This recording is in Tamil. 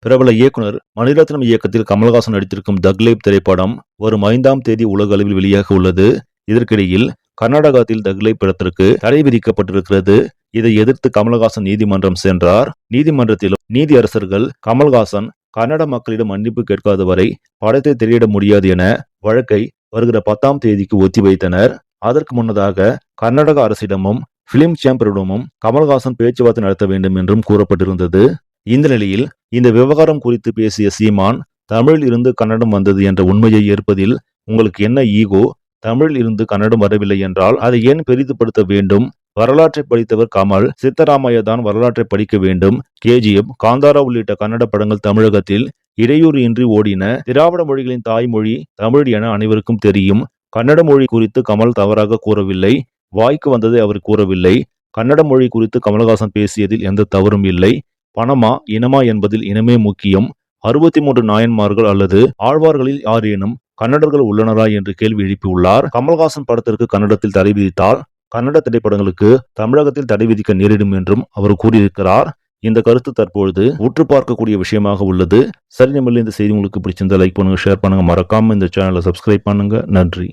பிரபல இயக்குனர் மணிரத்னம் இயக்கத்தில் கமல்ஹாசன் நடித்திருக்கும் தக்லைப் திரைப்படம் வரும் 5ஆம் தேதி உலக அளவில் வெளியாக உள்ளது. இதற்கிடையில் கர்நாடகத்தில் தக்லைப் படத்திற்கு தடை விதிக்கப்பட்டிருக்கிறது. இதை எதிர்த்து கமல்ஹாசன் நீதிமன்றம் சென்றார். நீதிமன்றத்திலும் நீதியரசர்கள் கமல்ஹாசன் கன்னட மக்களிடம் மன்னிப்பு கேட்காத வரை படத்தை திரையிட முடியாது என வழக்கை வருகிற 10ஆம் தேதிக்கு ஒத்திவைத்தனர். அதற்கு முன்னதாக கர்நாடக அரசிடமும் பிலிம் சேம்பரிடமும் கமல்ஹாசன் பேச்சுவார்த்தை நடத்த வேண்டும் என்றும் கூறப்பட்டிருந்தது. இந்த நிலையில் இந்த விவகாரம் குறித்து பேசிய சீமான், தமிழில் இருந்து கன்னடம் வந்தது என்ற உண்மையை ஏற்பதில் உங்களுக்கு என்ன ஈகோ? தமிழில் இருந்து கன்னடம் வரவில்லை என்றால் அதை ஏன் பெரிதுபடுத்த வேண்டும்? வரலாற்றை படித்தவர் கமல், சித்தராமையா தான் வரலாற்றை படிக்க வேண்டும். KGF, காந்தாரா உள்ளிட்ட கன்னட படங்கள் தமிழகத்தில் இடையூறு இன்றி ஓடின. திராவிட மொழிகளின் தாய்மொழி தமிழ் என அனைவருக்கும் தெரியும். கன்னட மொழி குறித்து கமல் தவறாக கூறவில்லை. வாய்க்கு வந்ததை அவர் கூறவில்லை. கன்னட மொழி குறித்து கமல்ஹாசன் பேசியதில் எந்த தவறும் இல்லை. பணமா இனமா என்பதில் இனமே முக்கியம். 63 நாயன்மார்கள் அல்லது ஆழ்வார்களில் யாரேனும் கன்னடர்கள் உள்ளனரா என்று கேள்வி எழுப்பியுள்ளார். கமல்ஹாசன் படத்திற்கு கன்னடத்தில் தடை விதித்தால் கன்னட திரைப்படங்களுக்கு தமிழகத்தில் தடை விதிக்க நேரிடும் என்றும் அவர் கூறியிருக்கிறார். இந்த கருத்து தற்பொழுது உற்று பார்க்கக்கூடிய விஷயமாக உள்ளது. சரி, நம்மள இந்த செய்தி உங்களுக்கு பிடிச்சிருந்தா லைக் பண்ணுங்க, ஷேர் பண்ணுங்க, மறக்காம இந்த சேனலை சப்ஸ்கிரைப் பண்ணுங்க. நன்றி.